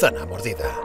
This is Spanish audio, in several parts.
manzana mordida.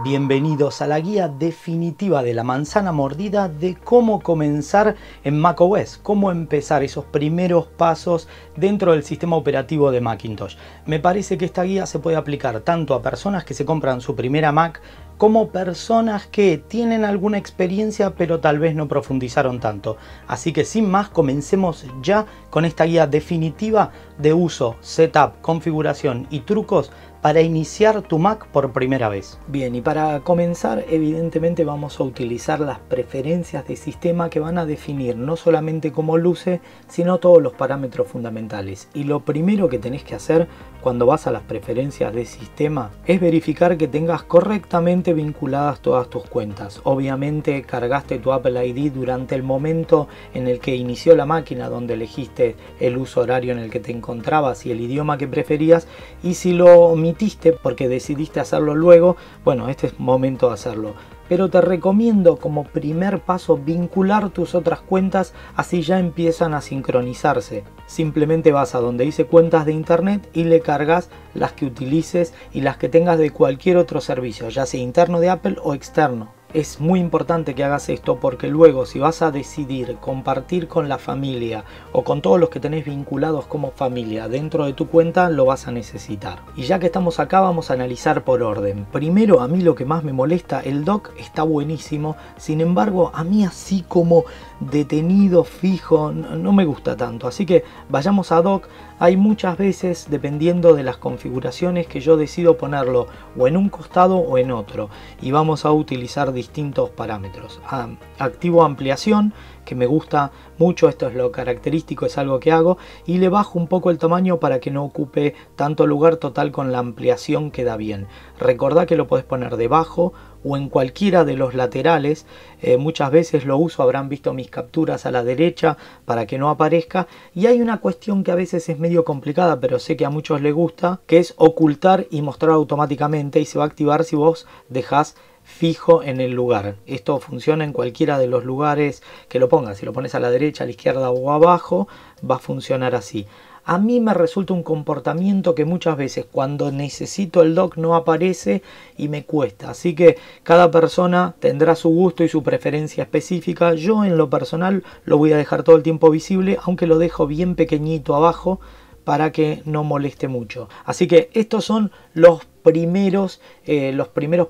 Bienvenidos a la guía definitiva de la manzana mordida de cómo comenzar en macOS, cómo empezar esos primeros pasos dentro del sistema operativo de Macintosh. Me parece que esta guía se puede aplicar tanto a personas que se compran su primera Mac como personas que tienen alguna experiencia pero tal vez no profundizaron tanto. Así que sin más, comencemos ya con esta guía definitiva de uso, setup, configuración y trucos para iniciar tu Mac por primera vez. Bien, y para comenzar evidentemente vamos a utilizar las preferencias de sistema que van a definir no solamente cómo luce, sino todos los parámetros fundamentales. Y lo primero que tenés que hacer cuando vas a las preferencias de sistema es verificar que tengas correctamente vinculadas todas tus cuentas. Obviamente cargaste tu Apple ID durante el momento en el que inició la máquina, donde elegiste el uso horario en el que te encontrabas y el idioma que preferías, y si lo omitiste porque decidiste hacerlo luego, bueno, este es momento de hacerlo. Pero te recomiendo como primer paso vincular tus otras cuentas, así ya empiezan a sincronizarse. Simplemente vas a donde dice cuentas de internet y le cargas las que utilices y las que tengas de cualquier otro servicio, ya sea interno de Apple o externo. Es muy importante que hagas esto porque luego si vas a decidir compartir con la familia o con todos los que tenés vinculados como familia dentro de tu cuenta, lo vas a necesitar. Y ya que estamos acá, vamos a analizar por orden. Primero, a mí lo que más me molesta, el dock está buenísimo, sin embargo a mí así como detenido, fijo, no me gusta tanto. Así que vayamos a dock. Hay muchas veces, dependiendo de las configuraciones, que yo decido ponerlo o en un costado o en otro. Y vamos a utilizar distintos parámetros. Activo ampliación, que me gusta mucho, esto es lo característico, es algo que hago. Y le bajo un poco el tamaño para que no ocupe tanto lugar, total con la ampliación queda bien. Recordá que lo podés poner debajo o en cualquiera de los laterales. Muchas veces lo uso, habrán visto mis capturas a la derecha para que no aparezca. Y hay una cuestión que a veces es medio complicada, pero sé que a muchos les gusta, que es ocultar y mostrar automáticamente, y se va a activar si vos dejás fijo en el lugar. Esto funciona en cualquiera de los lugares que lo pongas. Si lo pones a la derecha, a la izquierda o abajo, va a funcionar así. A mí me resulta un comportamiento que muchas veces cuando necesito el dock no aparece y me cuesta. Así que cada persona tendrá su gusto y su preferencia específica. Yo en lo personal lo voy a dejar todo el tiempo visible, aunque lo dejo bien pequeñito abajo para que no moleste mucho. Así que estos son los primeros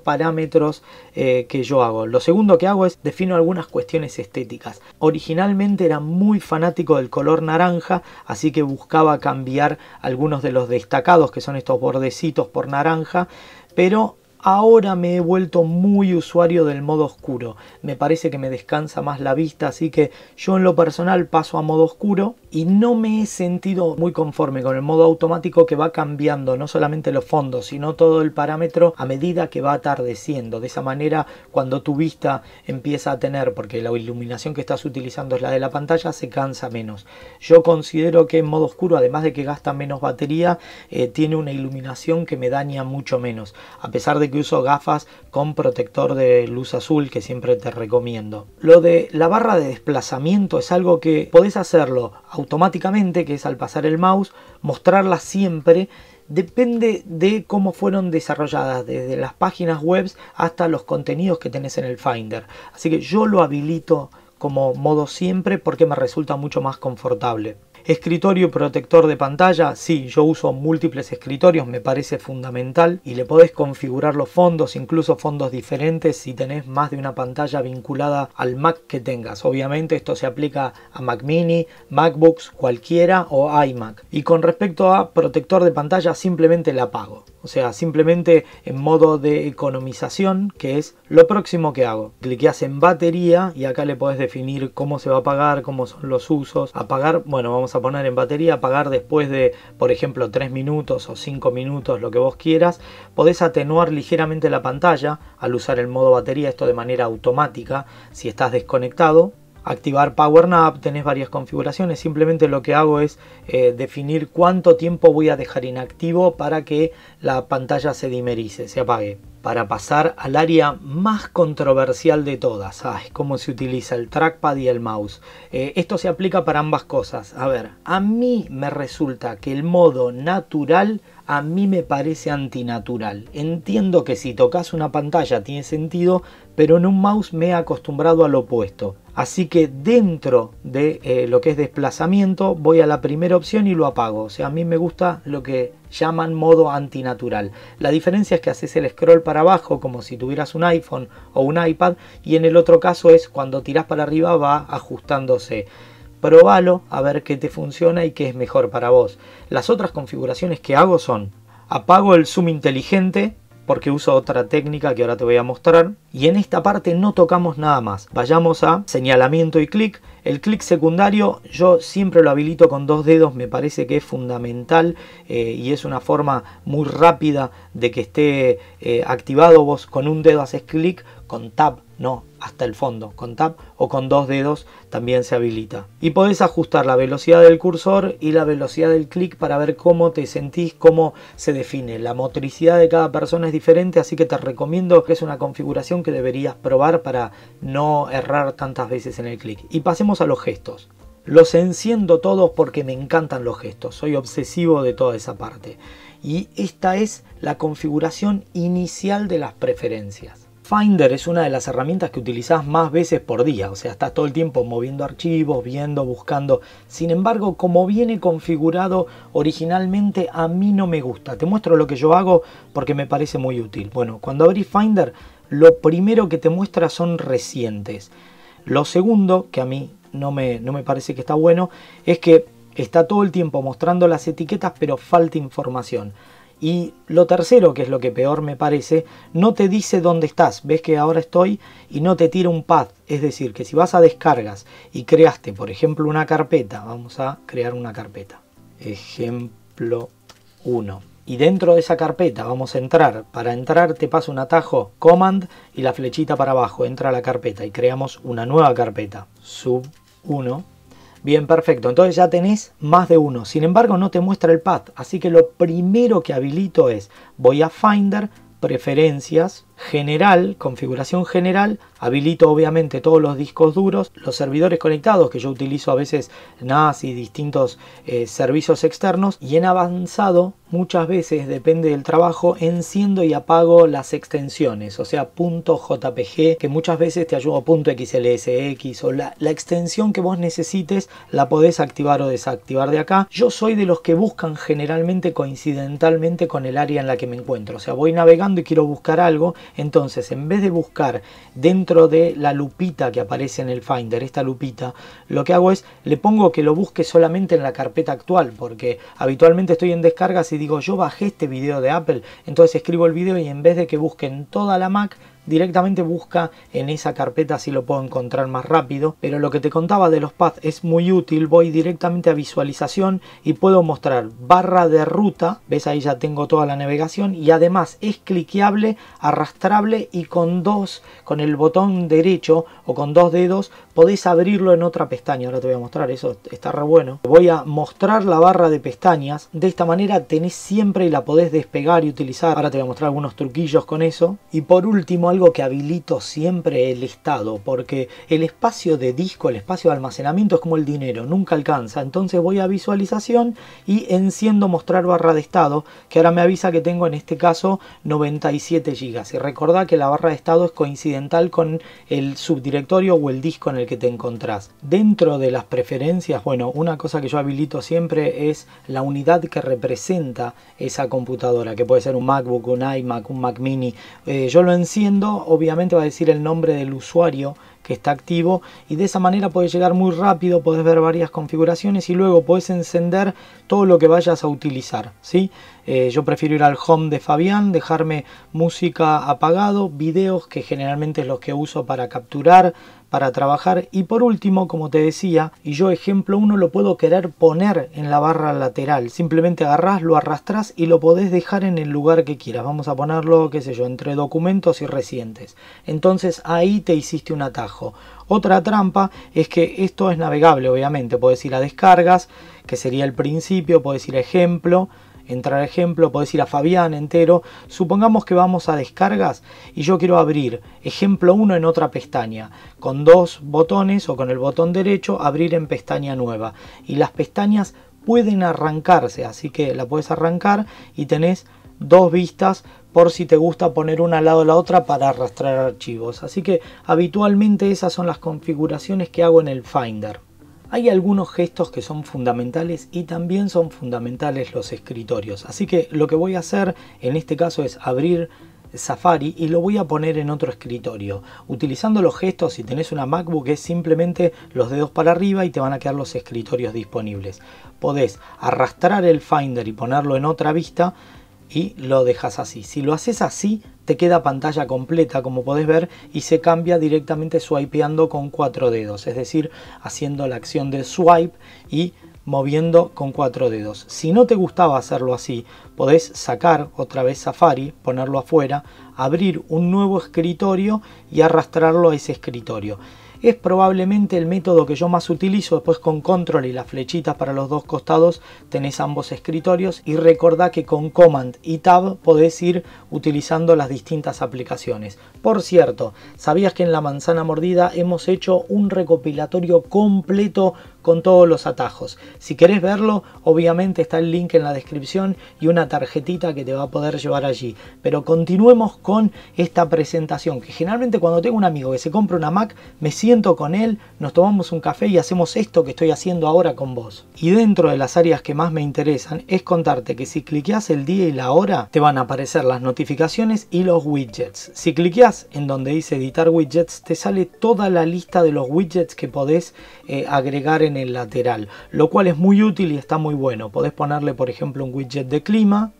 parámetros que yo hago. Lo segundo que hago es defino algunas cuestiones estéticas. Originalmente era muy fanático del color naranja, así que buscaba cambiar algunos de los destacados, que son estos bordecitos, por naranja, pero ahora me he vuelto muy usuario del modo oscuro. Me parece que me descansa más la vista, así que yo en lo personal paso a modo oscuro y no me he sentido muy conforme con el modo automático, que va cambiando no solamente los fondos, sino todo el parámetro a medida que va atardeciendo. De esa manera, cuando tu vista empieza a tener, porque la iluminación que estás utilizando es la de la pantalla, se cansa menos. Yo considero que en modo oscuro, además de que gasta menos batería, tiene una iluminación que me daña mucho menos, a pesar de que uso gafas con protector de luz azul, que siempre te recomiendo. Lo de la barra de desplazamiento es algo que podés hacerlo automáticamente, que es al pasar el mouse, mostrarla siempre. Depende de cómo fueron desarrolladas, desde las páginas web hasta los contenidos que tenés en el Finder. Así que yo lo habilito como modo siempre porque me resulta mucho más confortable. Escritorio y protector de pantalla, sí, yo uso múltiples escritorios, me parece fundamental, y le podés configurar los fondos, incluso fondos diferentes si tenés más de una pantalla vinculada al Mac que tengas. Obviamente esto se aplica a Mac Mini, MacBooks, cualquiera, o iMac. Y con respecto a protector de pantalla, simplemente la apago. O sea, simplemente en modo de economización, que es lo próximo que hago. Cliqueas en batería y acá le podés definir cómo se va a apagar, cómo son los usos. Apagar, bueno, vamos a poner en batería, apagar después de, por ejemplo, 3 minutos o 5 minutos, lo que vos quieras. Podés atenuar ligeramente la pantalla al usar el modo batería, esto de manera automática si estás desconectado. Activar Power Nap, tenés varias configuraciones. Simplemente lo que hago es definir cuánto tiempo voy a dejar inactivo para que la pantalla se dimerice, se apague. para pasar al área más controversial de todas. Cómo se utiliza el trackpad y el mouse. Esto se aplica para ambas cosas. A ver, a mí me resulta que el modo natural a mí me parece antinatural. Entiendo que si tocas una pantalla tiene sentido, pero en un mouse me he acostumbrado al opuesto. Así que dentro de lo que es desplazamiento voy a la primera opción y lo apago. O sea, a mí me gusta lo que llaman modo antinatural. La diferencia es que haces el scroll para abajo como si tuvieras un iPhone o un iPad, y en el otro caso es cuando tirás para arriba va ajustándose. Probalo a ver qué te funciona y qué es mejor para vos. Las otras configuraciones que hago son: apago el zoom inteligente porque uso otra técnica que ahora te voy a mostrar, y en esta parte no tocamos nada más. Vayamos a señalamiento y clic. El clic secundario yo siempre lo habilito con 2 dedos, me parece que es fundamental y es una forma muy rápida de que esté activado. Vos con un dedo haces clic, con tab no, hasta el fondo, con tab o con 2 dedos también se habilita. Y podés ajustar la velocidad del cursor y la velocidad del clic para ver cómo te sentís, cómo se define. La motricidad de cada persona es diferente, así que te recomiendo que es una configuración que deberías probar para no errar tantas veces en el clic. Y pasemos a los gestos. Los enciendo todos porque me encantan los gestos, soy obsesivo de toda esa parte. Y esta es la configuración inicial de las preferencias. Finder es una de las herramientas que utilizás más veces por día, o sea, estás todo el tiempo moviendo archivos, viendo, buscando. Sin embargo, como viene configurado originalmente, a mí no me gusta. Te muestro lo que yo hago porque me parece muy útil. Bueno, cuando abrís Finder, lo primero que te muestra son recientes. Lo segundo, que a mí no me parece que está bueno, es que está todo el tiempo mostrando las etiquetas, pero falta información. Y lo tercero, que es lo que peor me parece, no te dice dónde estás. Ves que ahora estoy y no te tira un path. Es decir, que si vas a descargas y creaste, por ejemplo, una carpeta, vamos a crear una carpeta. Ejemplo 1. Y dentro de esa carpeta vamos a entrar. Para entrar te pasa un atajo, Command y la flechita para abajo. Entra a la carpeta y creamos una nueva carpeta. Sub 1. Bien, perfecto. Entonces ya tenés más de uno. Sin embargo, no te muestra el path. Así que lo primero que habilito es, voy a Finder, Preferencias, General, Configuración General. Habilito obviamente todos los discos duros, los servidores conectados, que yo utilizo a veces NAS y distintos servicios externos. Y en avanzado, muchas veces, depende del trabajo, enciendo y apago las extensiones. O sea, .jpg, que muchas veces te ayuda, .xlsx, o la extensión que vos necesites, la podés activar o desactivar de acá. Yo soy de los que buscan generalmente coincidentalmente con el área en la que me encuentro. O sea, voy navegando y quiero buscar algo. Entonces, en vez de buscar dentro de la lupita que aparece en el Finder, esta lupita, lo que hago es, le pongo que lo busque solamente en la carpeta actual, porque habitualmente estoy en descargas y digo, yo bajé este video de Apple, entonces escribo el video y en vez de que busque en toda la Mac, directamente busca en esa carpeta, así lo puedo encontrar más rápido. Pero lo que te contaba de los paths es muy útil. Voy directamente a visualización y puedo mostrar barra de ruta. Ves, ahí ya tengo toda la navegación y además es cliqueable, arrastrable, y con el botón derecho o con 2 dedos podés abrirlo en otra pestaña. Ahora te voy a mostrar, eso está re bueno. Voy a mostrar la barra de pestañas. De esta manera tenés siempre y la podés despegar y utilizar. Ahora te voy a mostrar algunos truquillos con eso. Y por último, algo que habilito siempre, el estado, porque el espacio de disco, el espacio de almacenamiento es como el dinero, nunca alcanza. Entonces voy a visualización y enciendo mostrar barra de estado, que ahora me avisa que tengo en este caso 97 GB. Y recordá que la barra de estado es coincidental con el subdirectorio o el disco en el que te encontrás. Dentro de las preferencias, bueno, una cosa que yo habilito siempre es la unidad que representa esa computadora, que puede ser un MacBook, un iMac, un Mac Mini. Yo lo enciendo, obviamente va a decir el nombre del usuario que está activo, y de esa manera puedes llegar muy rápido, podés ver varias configuraciones y luego podés encender todo lo que vayas a utilizar, ¿sí? Yo prefiero ir al home de Fabián, dejarme música apagado, videos, que generalmente es los que uso para capturar, para trabajar, y por último, como te decía, y yo ejemplo 1 lo puedo querer poner en la barra lateral. Simplemente agarrás, lo arrastrás y lo podés dejar en el lugar que quieras. Vamos a ponerlo, qué sé yo, entre documentos y recientes. Entonces ahí te hiciste un atajo. Otra trampa es que esto es navegable, obviamente. Podés ir a descargas, que sería el principio, podés ir a ejemplo, entrar a ejemplo, podés ir a Fabián entero. Supongamos que vamos a descargas y yo quiero abrir ejemplo 1 en otra pestaña, con dos botones o con el botón derecho abrir en pestaña nueva, y las pestañas pueden arrancarse, así que la puedes arrancar y tenés dos vistas por si te gusta poner una al lado de la otra para arrastrar archivos. Así que habitualmente esas son las configuraciones que hago en el Finder. Hay algunos gestos que son fundamentales y también son fundamentales los escritorios. Así que lo que voy a hacer en este caso es abrir Safari y lo voy a poner en otro escritorio. Utilizando los gestos, si tenés una MacBook, es simplemente los dedos para arriba y te van a quedar los escritorios disponibles. Podés arrastrar el Finder y ponerlo en otra vista y lo dejas así. Si lo haces así, te queda pantalla completa, como podés ver, y se cambia directamente swipeando con 4 dedos, es decir, haciendo la acción de swipe y moviendo con 4 dedos. Si no te gustaba hacerlo así, podés sacar otra vez Safari, ponerlo afuera, abrir un nuevo escritorio y arrastrarlo a ese escritorio. Es probablemente el método que yo más utilizo. Después con control y las flechitas para los dos costados tenés ambos escritorios, y recordá que con command y tab podés ir utilizando las distintas aplicaciones. Por cierto, ¿sabías que en La Manzana Mordida hemos hecho un recopilatorio completo con todos los atajos? Si querés verlo, obviamente está el link en la descripción y una tarjetita que te va a poder llevar allí. Pero continuemos con esta presentación, que generalmente cuando tengo un amigo que se compra una Mac, me siento con él, nos tomamos un café y hacemos esto que estoy haciendo ahora con vos. Y dentro de las áreas que más me interesan es contarte que si cliqueas el día y la hora, te van a aparecer las notificaciones y los widgets. Si cliqueas en donde dice editar widgets, te sale toda la lista de los widgets que podés agregar en el lateral, lo cual es muy útil y está muy bueno. Podés ponerle, por ejemplo, un widget de clima,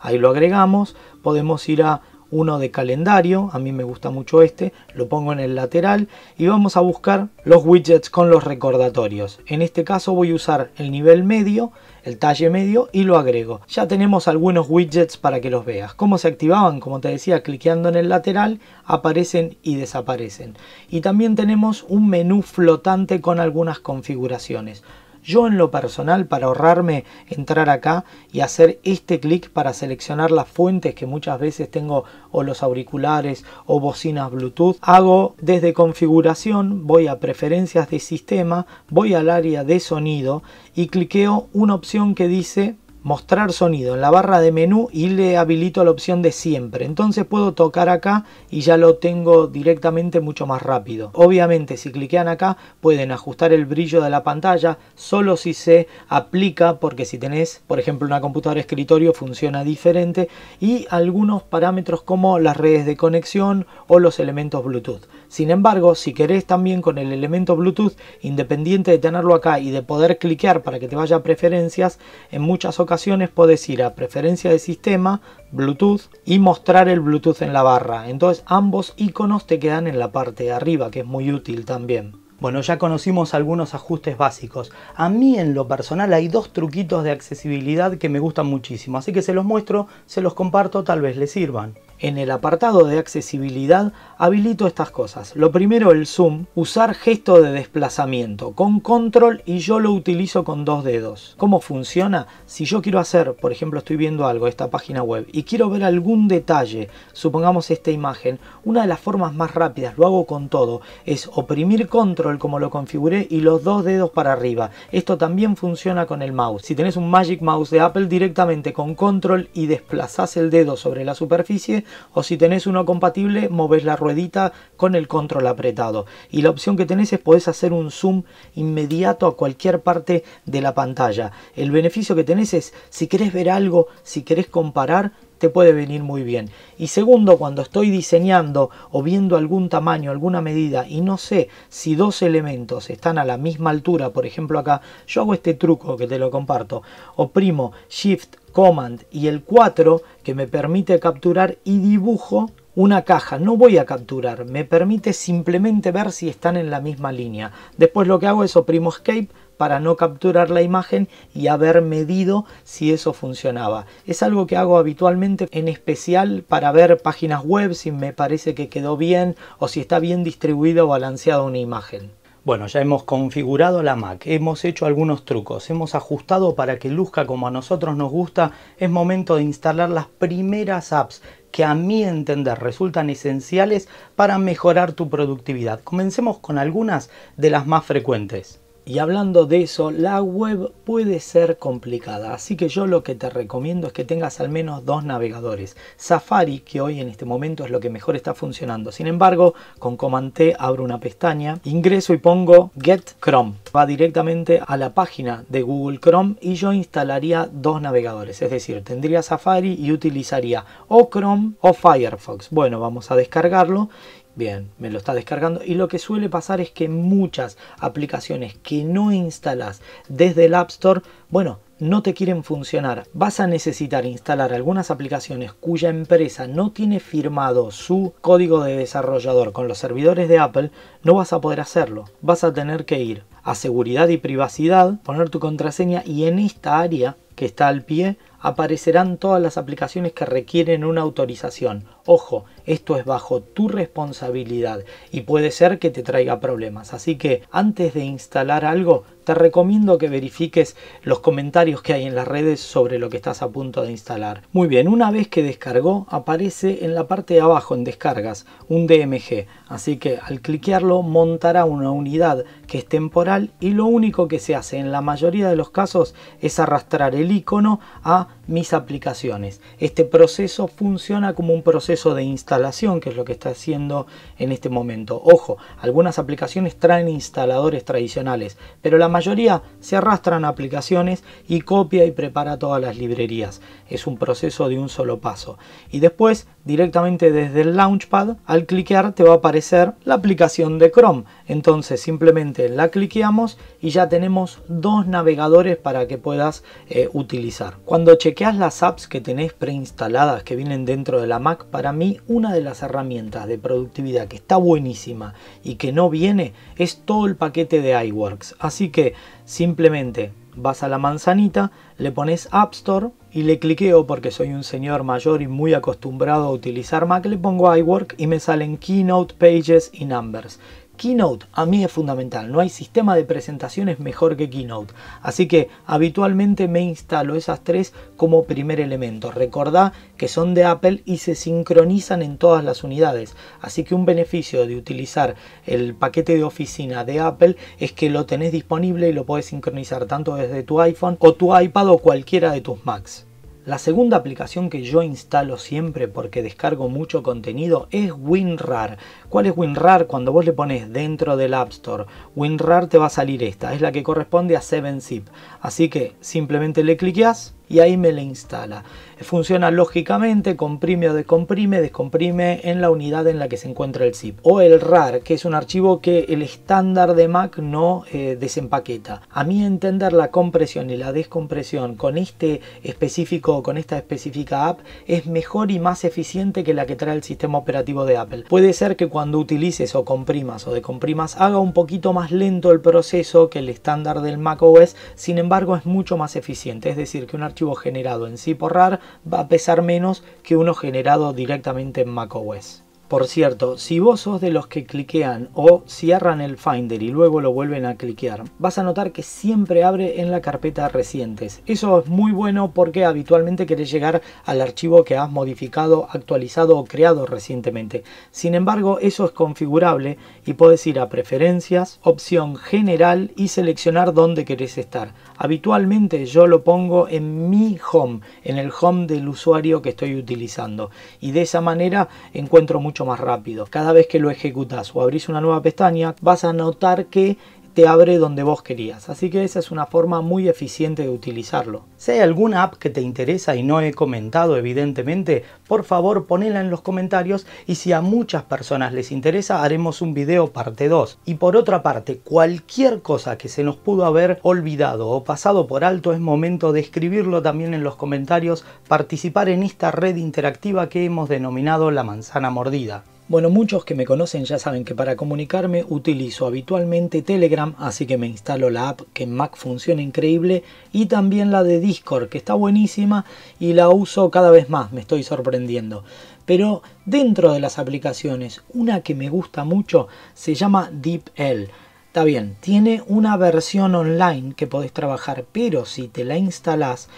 ahí lo agregamos. Podemos ir a uno de calendario, a mí me gusta mucho este, lo pongo en el lateral, y vamos a buscar los widgets con los recordatorios. En este caso voy a usar el nivel medio, el talle medio, y lo agrego. Ya tenemos algunos widgets para que los veas. ¿Cómo se activaban? Como te decía, cliqueando en el lateral aparecen y desaparecen. Y también tenemos un menú flotante con algunas configuraciones. Yo en lo personal, para ahorrarme entrar acá y hacer este clic para seleccionar las fuentes que muchas veces tengo, o los auriculares o bocinas Bluetooth, hago desde configuración, voy a preferencias de sistema, voy al área de sonido y cliqueo una opción que dice mostrar sonido en la barra de menú y le habilito la opción de siempre. Entonces puedo tocar acá y ya lo tengo directamente mucho más rápido. Obviamente si cliquean acá pueden ajustar el brillo de la pantalla, solo si se aplica, porque si tenés por ejemplo una computadora de escritorio funciona diferente, y algunos parámetros como las redes de conexión o los elementos Bluetooth. Sin embargo, si querés también con el elemento Bluetooth, independiente de tenerlo acá y de poder cliquear para que te vaya a preferencias, en muchas ocasiones podés ir a preferencia de sistema, Bluetooth, y mostrar el Bluetooth en la barra. Entonces ambos iconos te quedan en la parte de arriba, que es muy útil también. Bueno, ya conocimos algunos ajustes básicos. A mí en lo personal hay dos truquitos de accesibilidad que me gustan muchísimo, así que se los muestro, se los comparto, tal vez les sirvan. En el apartado de accesibilidad habilito estas cosas. Lo primero, el zoom, usar gesto de desplazamiento con control, y yo lo utilizo con 2 dedos. ¿Cómo funciona? Si yo quiero hacer, por ejemplo, estoy viendo algo, esta página web, y quiero ver algún detalle, supongamos esta imagen, una de las formas más rápidas, lo hago con todo, es oprimir control como lo configuré y los 2 dedos para arriba. Esto también funciona con el mouse. Si tenés un Magic Mouse de Apple, directamente con control y desplazás el dedo sobre la superficie, o si tenés uno compatible, movés la ruedita con el control apretado. Y la opción que tenés es podés hacer un zoom inmediato a cualquier parte de la pantalla. El beneficio que tenés es, si querés ver algo, si querés comparar, te puede venir muy bien. Y segundo, cuando estoy diseñando o viendo algún tamaño, alguna medida, y no sé si dos elementos están a la misma altura, por ejemplo acá, yo hago este truco que te lo comparto, oprimo Shift, Command y el 4, que me permite capturar, y dibujo una caja. No voy a capturar, me permite simplemente ver si están en la misma línea. Después lo que hago es oprimo Escape para no capturar la imagen y haber medido si eso funcionaba. Es algo que hago habitualmente, en especial para ver páginas web, si me parece que quedó bien o si está bien distribuida o balanceada una imagen. Bueno, ya hemos configurado la Mac, hemos hecho algunos trucos, hemos ajustado para que luzca como a nosotros nos gusta. Es momento de instalar las primeras apps que a mi entender resultan esenciales para mejorar tu productividad. Comencemos con algunas de las más frecuentes. Y hablando de eso, la web puede ser complicada, así que yo lo que te recomiendo es que tengas al menos dos navegadores. Safari, que hoy en este momento es lo que mejor está funcionando. Sin embargo, con Command T abro una pestaña, ingreso y pongo Get Chrome. Va directamente a la página de Google Chrome y yo instalaría dos navegadores. Es decir, tendría Safari y utilizaría o Chrome o Firefox. Bueno, vamos a descargarlo. Bien, me lo está descargando y lo que suele pasar es que muchas aplicaciones que no instalas desde el App Store, bueno, no te quieren funcionar. Vas a necesitar instalar algunas aplicaciones cuya empresa no tiene firmado su código de desarrollador con los servidores de Apple, no vas a poder hacerlo. Vas a tener que ir a seguridad y privacidad, poner tu contraseña y en esta área que está al pie aparecerán todas las aplicaciones que requieren una autorización. Ojo, esto es bajo tu responsabilidad y puede ser que te traiga problemas. Así que antes de instalar algo, te recomiendo que verifiques los comentarios que hay en las redes sobre lo que estás a punto de instalar. Muy bien, una vez que descargó, aparece en la parte de abajo en descargas un DMG. Así que al cliquearlo montará una unidad que es temporal y lo único que se hace en la mayoría de los casos es arrastrar el icono a mis aplicaciones. Este proceso funciona como un proceso de instalación, que es lo que está haciendo en este momento. Ojo, algunas aplicaciones traen instaladores tradicionales, pero la mayoría se arrastran a aplicaciones y copia y prepara todas las librerías. Es un proceso de un solo paso. Y después, directamente desde el Launchpad, al cliquear te va a aparecer la aplicación de Chrome. Entonces simplemente la cliqueamos y ya tenemos dos navegadores para que puedas utilizar. Cuando chequeas las apps que tenés preinstaladas que vienen dentro de la Mac, para mí una de las herramientas de productividad que está buenísima y que no viene es todo el paquete de iWorks. Así que simplemente vas a la manzanita, le pones App Store y le cliqueo porque soy un señor mayor y muy acostumbrado a utilizar Mac, le pongo iWork y me salen Keynote, Pages y Numbers. Keynote a mí es fundamental, no hay sistema de presentaciones mejor que Keynote, así que habitualmente me instalo esas tres como primer elemento. Recordá que son de Apple y se sincronizan en todas las unidades, así que un beneficio de utilizar el paquete de oficina de Apple es que lo tenés disponible y lo podés sincronizar tanto desde tu iPhone o tu iPad o cualquiera de tus Macs. La segunda aplicación que yo instalo siempre porque descargo mucho contenido es WinRAR. ¿Cuál es WinRAR? Cuando vos le pones dentro del App Store WinRAR te va a salir esta, es la que corresponde a 7zip. Así que simplemente le cliqueás y ahí me la instala. Funciona lógicamente, comprime o descomprime en la unidad en la que se encuentra el zip. O el RAR, que es un archivo que el estándar de Mac no desempaqueta. A mi entender, la compresión y la descompresión con esta específica app es mejor y más eficiente que la que trae el sistema operativo de Apple. Puede ser que cuando utilices o comprimas o decomprimas haga un poquito más lento el proceso que el estándar del macOS, sin embargo es mucho más eficiente. Es decir, que un archivo generado en zip o RAR va a pesar menos que uno generado directamente en macOS. Por cierto, si vos sos de los que cliquean o cierran el Finder y luego lo vuelven a cliquear, vas a notar que siempre abre en la carpeta recientes. Eso es muy bueno porque habitualmente querés llegar al archivo que has modificado, actualizado o creado recientemente. Sin embargo, eso es configurable y podés ir a preferencias, opción general y seleccionar dónde querés estar. Habitualmente yo lo pongo en mi home, en el home del usuario que estoy utilizando, y de esa manera encuentro mucho más rápido. Cada vez que lo ejecutas o abrís una nueva pestaña, vas a notar que te abre donde vos querías. Así que esa es una forma muy eficiente de utilizarlo. Si hay alguna app que te interesa y no he comentado evidentemente, por favor ponela en los comentarios y si a muchas personas les interesa haremos un video parte 2. Y por otra parte, cualquier cosa que se nos pudo haber olvidado o pasado por alto es momento de escribirlo también en los comentarios, participar en esta red interactiva que hemos denominado La Manzana Mordida. Bueno, muchos que me conocen ya saben que para comunicarme utilizo habitualmente Telegram, así que me instalo la app que en Mac funciona increíble, y también la de Discord, que está buenísima y la uso cada vez más, me estoy sorprendiendo. Pero dentro de las aplicaciones, una que me gusta mucho se llama DeepL. Está bien, tiene una versión online que podés trabajar, pero si te la instalás,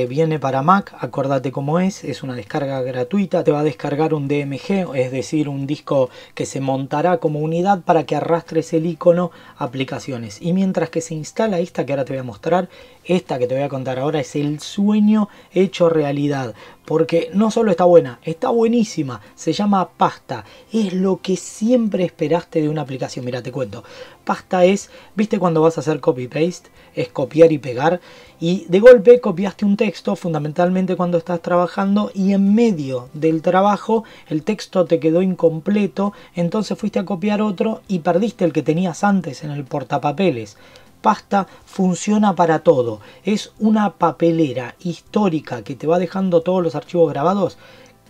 viene para Mac, acuérdate cómo es una descarga gratuita, te va a descargar un DMG, es decir, un disco que se montará como unidad para que arrastres el icono aplicaciones. Y mientras que se instala esta que ahora te voy a mostrar, esta que te voy a contar ahora es el sueño hecho realidad, porque no solo está buena, está buenísima, se llama Pasta, es lo que siempre esperaste de una aplicación. Mira, te cuento, Pasta es, viste cuando vas a hacer copy-paste, es copiar y pegar, y de golpe copiaste un texto fundamentalmente cuando estás trabajando y en medio del trabajo el texto te quedó incompleto, entonces fuiste a copiar otro y perdiste el que tenías antes en el portapapeles. Pasta funciona para todo, es una papelera histórica que te va dejando todos los archivos grabados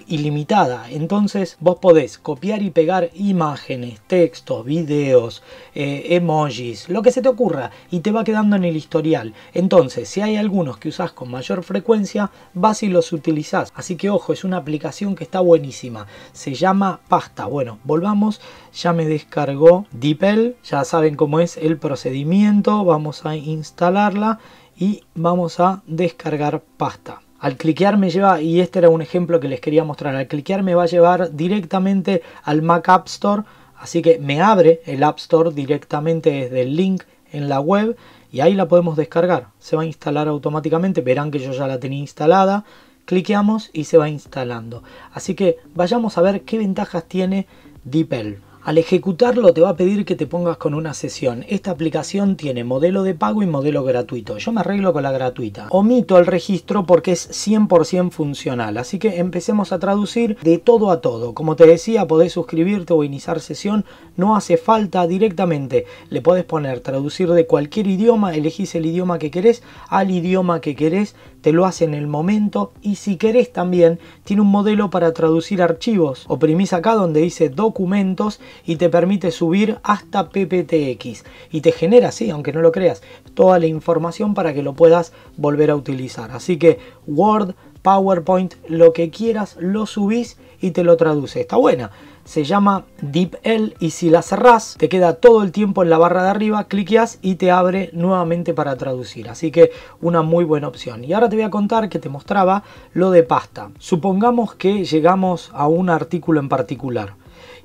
ilimitada, entonces vos podés copiar y pegar imágenes, textos, videos, emojis, lo que se te ocurra y te va quedando en el historial. Entonces si hay algunos que usás con mayor frecuencia, vas y los utilizás, así que ojo, es una aplicación que está buenísima, se llama Pasta. Bueno, volvamos, ya me descargó DeepL, ya saben cómo es el procedimiento, vamos a instalarla y vamos a descargar Pasta. Al cliquear me lleva, y este era un ejemplo que les quería mostrar, al cliquear me va a llevar directamente al Mac App Store, así que me abre el App Store directamente desde el link en la web y ahí la podemos descargar. Se va a instalar automáticamente, verán que yo ya la tenía instalada, cliqueamos y se va instalando. Así que vayamos a ver qué ventajas tiene DeepL. Al ejecutarlo te va a pedir que te pongas con una sesión. Esta aplicación tiene modelo de pago y modelo gratuito. Yo me arreglo con la gratuita. Omito el registro porque es 100% funcional. Así que empecemos a traducir de todo a todo. Como te decía, podés suscribirte o iniciar sesión. No hace falta, directamente le podés poner traducir de cualquier idioma. Elegís el idioma que querés al idioma que querés. Te lo hace en el momento. Y si querés también, tiene un modelo para traducir archivos. Oprimís acá donde dice documentos y te permite subir hasta PPTX y te genera, sí, aunque no lo creas, toda la información para que lo puedas volver a utilizar. Así que Word, PowerPoint, lo que quieras lo subís y te lo traduce. Está buena. Se llama DeepL y si la cerrás te queda todo el tiempo en la barra de arriba, cliqueas y te abre nuevamente para traducir. Así que una muy buena opción. Y ahora te voy a contar que te mostraba lo de Pasta. Supongamos que llegamos a un artículo en particular.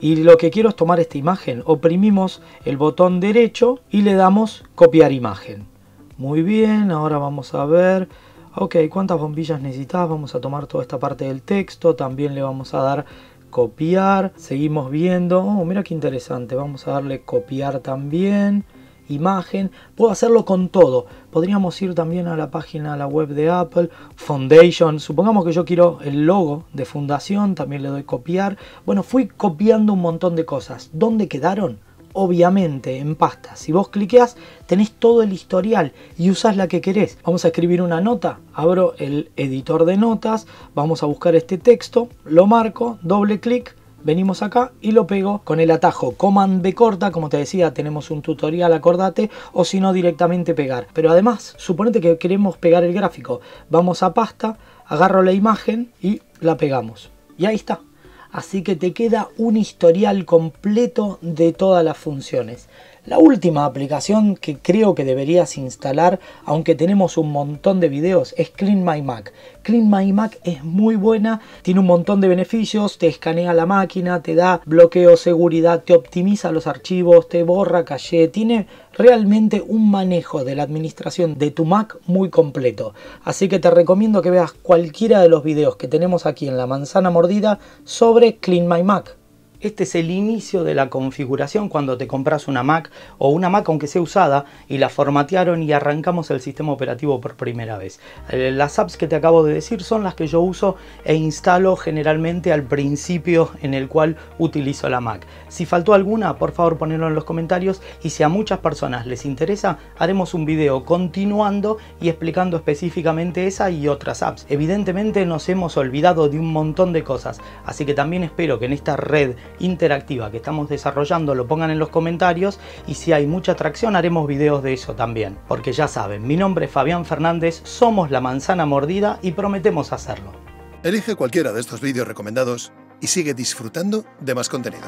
Y lo que quiero es tomar esta imagen. Oprimimos el botón derecho y le damos copiar imagen. Muy bien, ahora vamos a ver. Ok, ¿cuántas bombillas necesitas? Vamos a tomar toda esta parte del texto. También le vamos a dar copiar. Seguimos viendo. Oh, mira qué interesante. Vamos a darle copiar también. Imagen, puedo hacerlo con todo. Podríamos ir también a la página, a la web de Apple, Foundation, supongamos que yo quiero el logo de fundación, también le doy copiar. Bueno, fui copiando un montón de cosas. ¿Dónde quedaron? Obviamente en Pasta. Si vos cliqueas tenés todo el historial y usás la que querés. Vamos a escribir una nota, abro el editor de notas, vamos a buscar este texto, lo marco, doble clic. Venimos acá y lo pego con el atajo Command B corta, como te decía, tenemos un tutorial, acordate, o si no directamente pegar. Pero además, suponete que queremos pegar el gráfico. Vamos a Pasta, agarro la imagen y la pegamos. Y ahí está. Así que te queda un historial completo de todas las funciones. La última aplicación que creo que deberías instalar, aunque tenemos un montón de videos, es Clean My Mac. Clean My Mac es muy buena, tiene un montón de beneficios, te escanea la máquina, te da bloqueo, seguridad, te optimiza los archivos, te borra caché, tiene realmente un manejo de la administración de tu Mac muy completo. Así que te recomiendo que veas cualquiera de los videos que tenemos aquí en La Manzana Mordida sobre Clean My Mac. Este es el inicio de la configuración cuando te compras una Mac o una Mac aunque sea usada y la formatearon y arrancamos el sistema operativo por primera vez. Las apps que te acabo de decir son las que yo uso e instalo generalmente al principio en el cual utilizo la Mac. Si faltó alguna, por favor ponedlo en los comentarios y si a muchas personas les interesa, haremos un video continuando y explicando específicamente esa y otras apps. Evidentemente nos hemos olvidado de un montón de cosas, así que también espero que en esta red interactiva que estamos desarrollando lo pongan en los comentarios y si hay mucha atracción haremos videos de eso también, porque ya saben, mi nombre es Fabián Fernández, somos La Manzana Mordida y prometemos hacerlo. Elige cualquiera de estos vídeos recomendados y sigue disfrutando de más contenido.